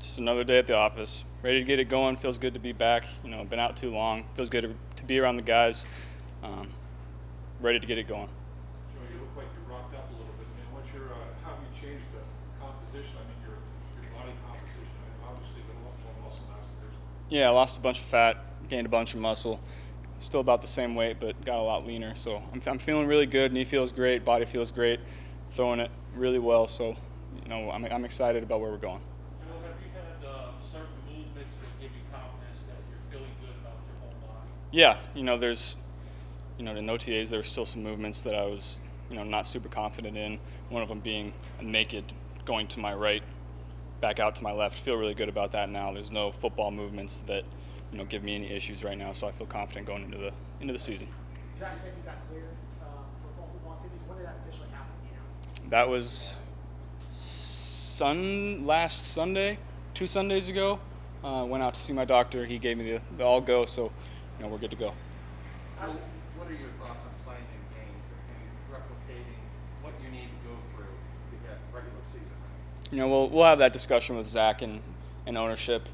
Just another day at the office. Ready to get it going. Feels good to be back. Been out too long. Feels good to be around the guys. Um, Ready to get it going. Joe, you look like you rocked up a little bit, man. How have you changed the composition? I mean, your body composition. I mean, obviously, been a lot more muscle mass than yours. Yeah, I lost a bunch of fat, gained a bunch of muscle. Still about the same weight, but got a lot leaner. So I'm feeling really good. Knee feels great. Body feels great. Throwing it really well. So, I'm excited about where we're going. Joe, have you had certain movements that give you confidence that you're feeling good about your whole body? Yeah, there's, in OTAs there were still some movements that I was, not super confident in. One of them being a naked going to my right, back out to my left. Feel really good about that now. There's no football movements that, give me any issues right now. So I feel confident going into the season. Zach said you got cleared for both football activities. When did that officially happen? That was last Sunday, 2 Sundays ago. Went out to see my doctor. He gave me the all go. So, we're good to go. What are your thoughts on playing in games and replicating what you need to go through to get regular season? We'll have that discussion with Zach and ownership.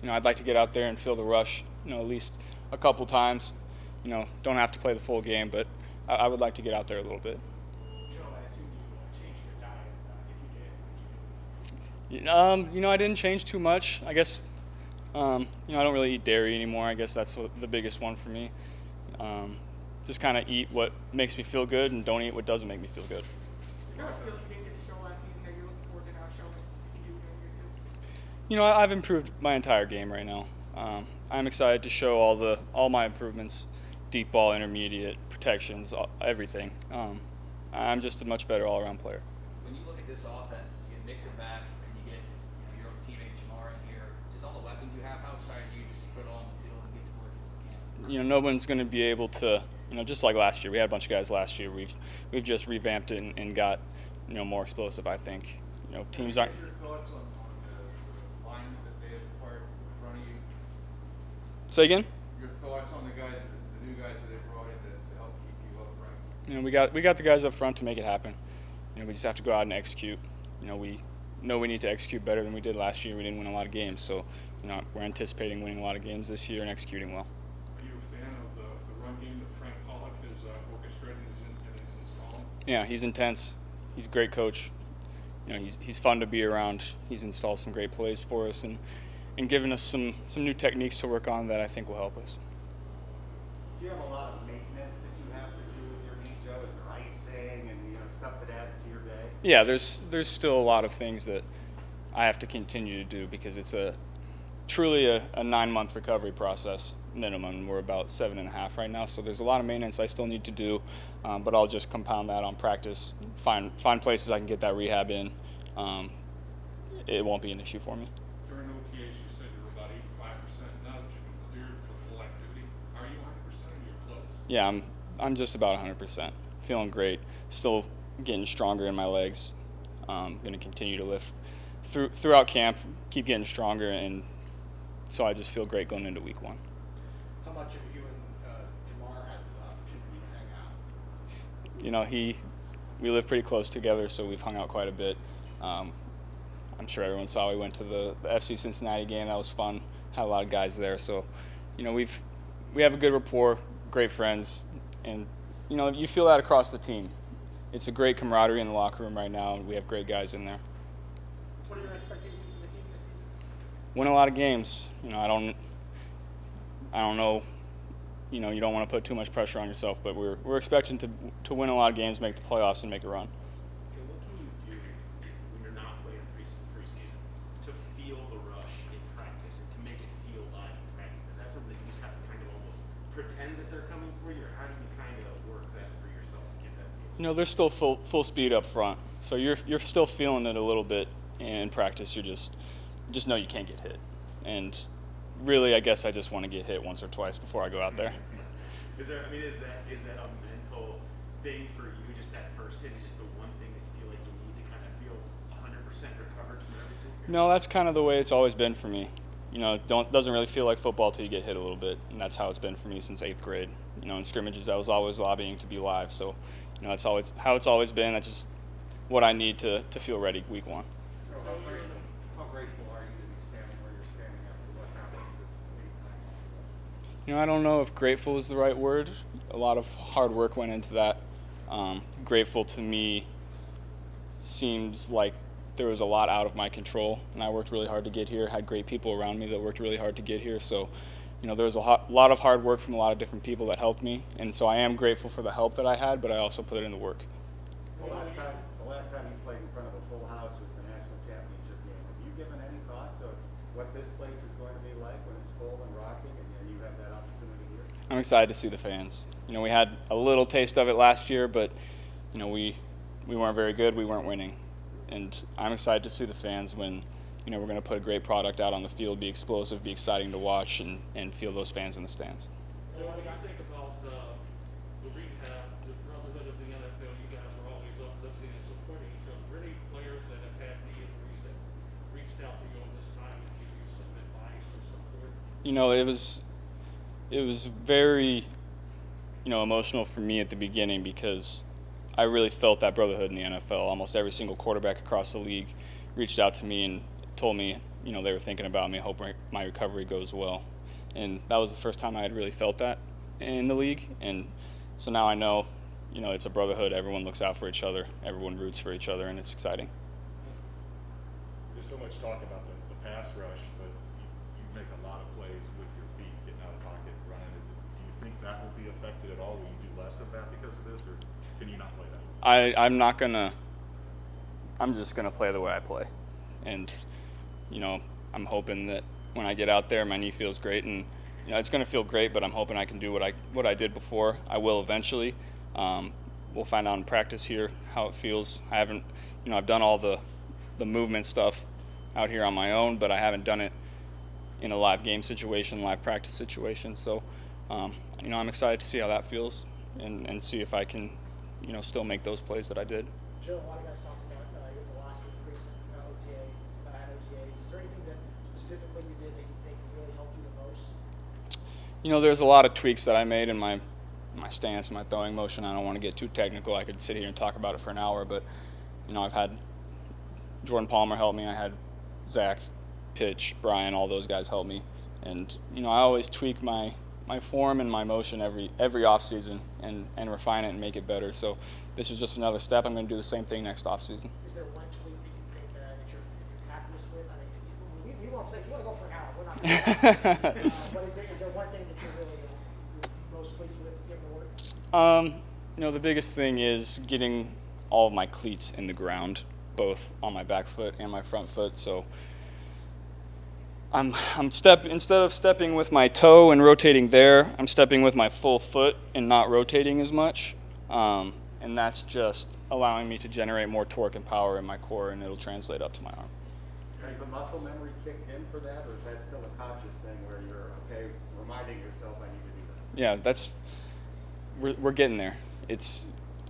I'd like to get out there and feel the rush, at least a couple times. Don't have to play the full game, but I would like to get out there a little bit. Joe, I assume you changed your diet. If you did, I didn't change too much. I guess, I don't really eat dairy anymore. I guess that's the biggest one for me. Just kind of eat what makes me feel good and don't eat what doesn't make me feel good. is there a skill you didn't get to show last season that you're looking forward to now showing if you do during year two? I've improved my entire game right now. I'm excited to show all my improvements, deep ball, intermediate, protections, everything. I'm just a much better all-around player. When you look at this offense, you mix it back and you get your own teammate Jamar in here. Just all the weapons you have, how excited are you just to put on the field and get to work if you can? No one's going to be able to, just like last year. We had a bunch of guys last year. We've just revamped it and got, more explosive, I think. Teams aren't. What are your thoughts on the line that they have acquired in front of you? Say again? Your thoughts on the new guys that they brought in to help keep you upright? We got the guys up front to make it happen. We just have to go out and execute. We know we need to execute better than we did last year. We didn't win a lot of games, so we're anticipating winning a lot of games this year and executing well. Are you a fan of the run game that Frank Pollock has orchestrated and is installing? Yeah, he's intense. He's a great coach. He's fun to be around. He's installed some great plays for us and given us some new techniques to work on that I think will help us. Do you have a lot of maintenance that you have to do with your knee, Joe? Is there icing and stuff that adds to your day? Yeah, there's still a lot of things that I have to continue to do because it's truly a 9-month recovery process minimum. We're about 7.5 right now, so there's a lot of maintenance I still need to do, but I'll just compound that on practice, find places I can get that rehab in. It won't be an issue for me. During OTAs, you said you were about 85%. Now that you've been cleared for full activity, are you 100% or you're close? Yeah, I'm just about 100%. Feeling great. Still getting stronger in my legs. Going to continue to lift throughout camp, keep getting stronger, and so I just feel great going into week 1. How much have you and Jamar had the opportunity to hang out? We live pretty close together, so we've hung out quite a bit. I'm sure everyone saw we went to the FC Cincinnati game. That was fun. Had a lot of guys there, so we have a good rapport, great friends, and you feel that across the team. It's a great camaraderie in the locker room right now, and we have great guys in there. What are your expectations for the team this season? Win a lot of games. I don't know. You don't want to put too much pressure on yourself, but we're expecting to win a lot of games, make the playoffs, and make a run. Okay, what can you do when you're not playing preseason to feel the rush in practice and to make it feel live in practice? Is that something you just have to kind of almost pretend that they're coming for you, or how do you kind of work that for yourself to get that feel? They're still full speed up front, so you're still feeling it a little bit in practice. You just know you can't get hit, and really, I guess I just want to get hit once or twice before I go out there. Is that a mental thing for you? Just that first hit is just the one thing that you feel like you need to kind of feel 100% recovered from everything? No, that's kind of the way it's always been for me. Doesn't really feel like football till you get hit a little bit, and that's how it's been for me since 8th grade. In scrimmages, I was always lobbying to be live, so that's always how it's always been. That's just what I need to feel ready week 1. How grateful I don't know if grateful is the right word. A lot of hard work went into that. Grateful to me seems like there was a lot out of my control, and I worked really hard to get here. Had great people around me that worked really hard to get here. So, there was a lot of hard work from a lot of different people that helped me, and so I am grateful for the help that I had, but I also put it into work. The last time you played in front of a full house was the national championship game. Have you given any thought to what this place is going to be like when it's full and rocking, and you have that opportunity here? I'm excited to see the fans. We had a little taste of it last year, but we weren't very good. We weren't winning, and I'm excited to see the fans when we're going to put a great product out on the field, be explosive, be exciting to watch, and feel those fans in the stands. So when you think about the rehab, the Brotherhood of the NFL, you guys are always uplifting and supporting each other. Any players that have had knee injuries that reached out to you on this time to give you some advice or support? It was very emotional for me at the beginning because I really felt that brotherhood in the NFL. Almost every single quarterback across the league reached out to me and told me, they were thinking about me, hoping my recovery goes well. And that was the first time I had really felt that in the league. And so now I know, it's a brotherhood. Everyone looks out for each other. Everyone roots for each other, and it's exciting. There's so much talk about the pass rush, but you make a lot of plays with your feet, getting out of the pocket, running. Do you think that will be affected at all? Will you do less of that because of this, or can you not play that? I'm just gonna play the way I play, and I'm hoping that when I get out there, my knee feels great, and it's gonna feel great. But I'm hoping I can do what I did before. I will eventually. We'll find out in practice here how it feels. I haven't, I've done all the movement stuff out here on my own, but I haven't done it in a live game situation, live practice situation. So, I'm excited to see how that feels and see if I can, still make those plays that I did. Joe, a lot of guys talk about your velocity increase in OTAs. Is there anything that specifically you did that you think really helped you the most? There's a lot of tweaks that I made in my stance, my throwing motion. I don't want to get too technical. I could sit here and talk about it for an hour, but I've had Jordan Palmer help me. I had Zach, Pitch, Brian, all those guys help me, and I always tweak my form and my motion every off season and refine it and make it better. So this is just another step. I'm going to do the same thing next off season. Is there one tweak that you think that you're happiest with? I mean, we won't say if you want to go for an hour. We're not going to. But is there one thing that you're really most pleased with given the work? The biggest thing is getting all of my cleats in the ground, both on my back foot and my front foot. So instead of stepping with my toe and rotating there, I'm stepping with my full foot and not rotating as much. And that's just allowing me to generate more torque and power in my core, and it'll translate up to my arm. Has the muscle memory kicked in for that, or is that still a conscious thing where you're, reminding yourself I need to do that? Yeah, we're getting there.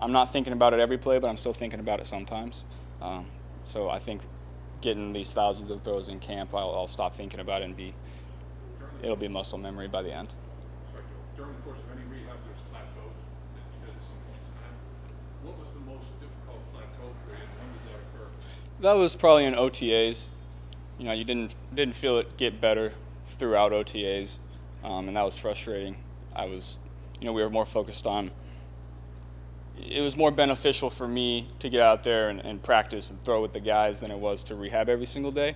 I'm not thinking about it every play, but I'm still thinking about it sometimes. So I think getting these thousands of throws in camp, I'll stop thinking about it and it'll be muscle memory by the end. During the course of any rehab, there's plateaus that you did at some point in time. What was the most difficult plateau for you, and when did that occur? That was probably in OTAs. You didn't feel it get better throughout OTAs, and that was frustrating. We were more focused on. It was more beneficial for me to get out there and practice and throw with the guys than it was to rehab every single day.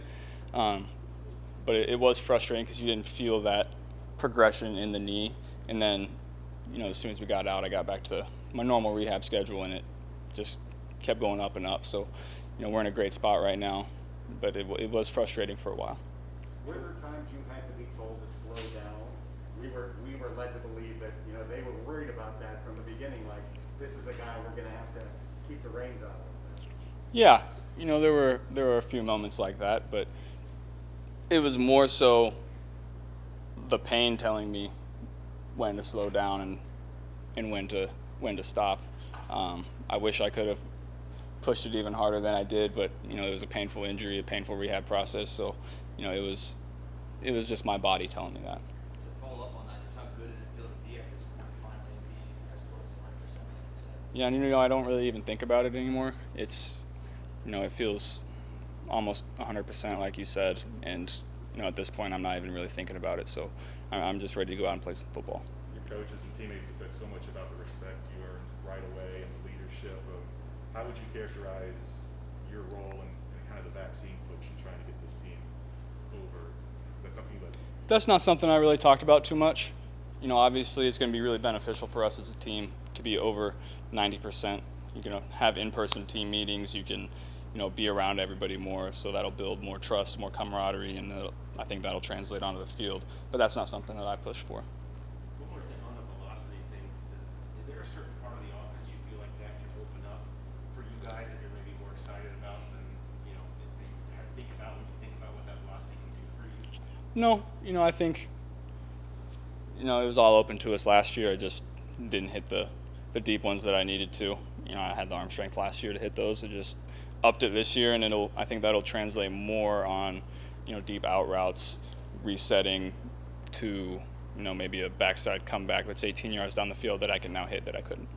But it was frustrating because you didn't feel that progression in the knee. And then, as soon as we got out, I got back to my normal rehab schedule, and it just kept going up and up. So, we're in a great spot right now, but it was frustrating for a while. Were there times you had to be told to slow down? We were led to believe that, they were worried about that from the beginning, like, this is a guy we're going to have to keep the reins on. Yeah, there were a few moments like that, but it was more so the pain telling me when to slow down and when to stop. I wish I could have pushed it even harder than I did, but it was a painful injury, a painful rehab process, so it was just my body telling me that. To follow up on that, just how good does it feel to be at this point, finally being as close to 100% like you said? Yeah, and I don't really even think about it anymore. It's, it feels almost 100% like you said, and at this point, I'm not even really thinking about it. So I'm just ready to go out and play some football. Your coaches and teammates have said so much about the respect you earned right away and the leadership of how would you characterize your role and kind of the vaccine push in trying to get this team over? Is that something that? That's not something I really talked about too much. Obviously it's going to be really beneficial for us as a team to be over 90%. You can have in-person team meetings. You can, be around everybody more. So that'll build more trust, more camaraderie, and I think that'll translate onto the field. But that's not something that I push for. One more thing on the velocity thing. Is there a certain part of the offense you feel like that can open up for you guys that you're maybe more excited about than, that you have to think about when you think about what that velocity can do for you? No, I think, it was all open to us last year. I just didn't hit the deep ones that I needed to. I had the arm strength last year to hit those. I just upped it this year, and I think that'll translate more on, deep out routes, resetting to, maybe a backside comeback that's 18 yards down the field that I can now hit that I couldn't.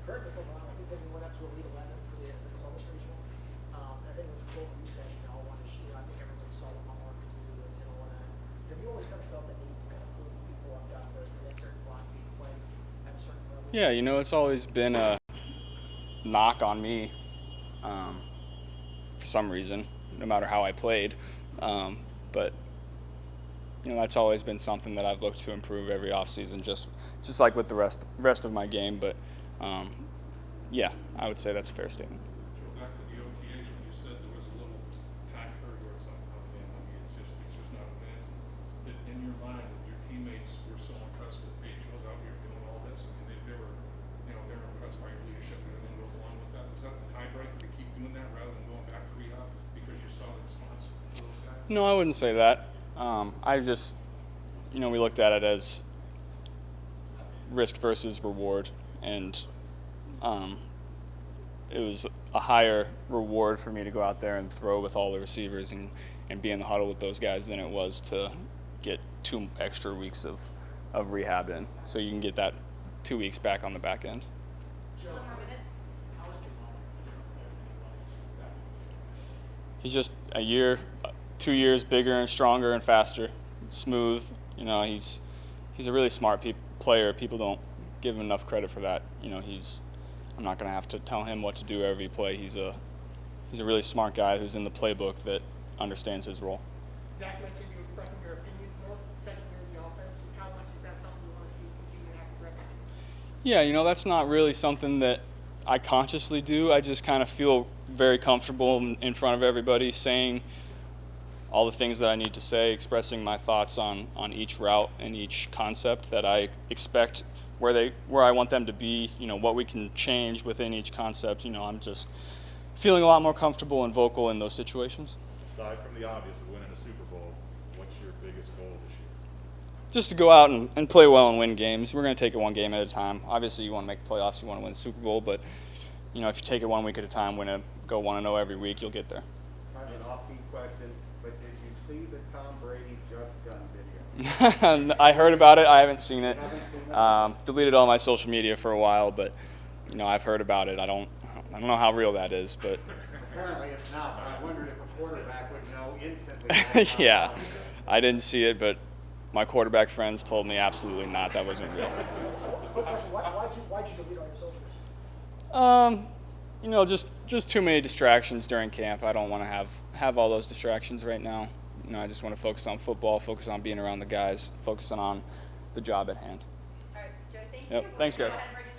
Correct me if I'm wrong, I think when we went up to Elite 11 for the Columbus regional, I think it was what you said, wanted to shoot. I think everybody saw what my arm could do, have you always kind of felt that need to kind of move people up down to that certain velocity to play at a certain level? Yeah, it's always been a knock on me for some reason, no matter how I played. But that's always been something that I've looked to improve every offseason, just like with the rest of my game. But yeah, I would say that's a fair statement. Joe, back to the OTAs when you said there was a little time hurt or something. It's just not advancing. But in your mind, your teammates were so impressed with, hey, Joe's out here doing all this. They were, they were impressed by your leadership and everything goes along with that. Was that the tiebreaker to keep doing that rather than going back to rehab because you saw the response to those guys? No, I wouldn't say that. I just, we looked at it as risk versus reward, and it was a higher reward for me to go out there and throw with all the receivers and be in the huddle with those guys than it was to get 2 extra weeks of rehab in. So you can get that 2 weeks back on the back end. He's just a year, 2 years bigger and stronger and faster, smooth. He's a really smart player. People don't give him enough credit for that. I'm not going to have to tell him what to do every play. He's a really smart guy who's in the playbook that understands his role. Zach mentioned you expressing your opinions more, second year in the offense. Just how much is that something you want to see continue to have progress? Yeah, that's not really something that I consciously do. I just kind of feel very comfortable in front of everybody saying all the things that I need to say, expressing my thoughts on each route and each concept that I expect where I want them to be, what we can change within each concept. I'm just feeling a lot more comfortable and vocal in those situations. Aside from the obvious of winning a Super Bowl, what's your biggest goal this year? Just to go out and play well and win games. We're going to take it one game at a time. Obviously, you want to make the playoffs, you want to win the Super Bowl, but if you take it 1 week at a time, go 1-0 every week, you'll get there. Kind of an offbeat question, but did you see the Tom Brady jump gun video? I heard about it. I haven't seen it. You haven't seen it? Deleted all my social media for a while, but I've heard about it. I don't know how real that is, but Apparently it's not, but I wondered if a quarterback would know instantly. yeah, I didn't see it, but my quarterback friends told me absolutely not. That wasn't real. Why'd you delete all your socials? Just too many distractions during camp. I don't want to have all those distractions right now. I just want to focus on football, focus on being around the guys, focusing on the job at hand. All right, Joe, thank Yep. you. Thanks, guys.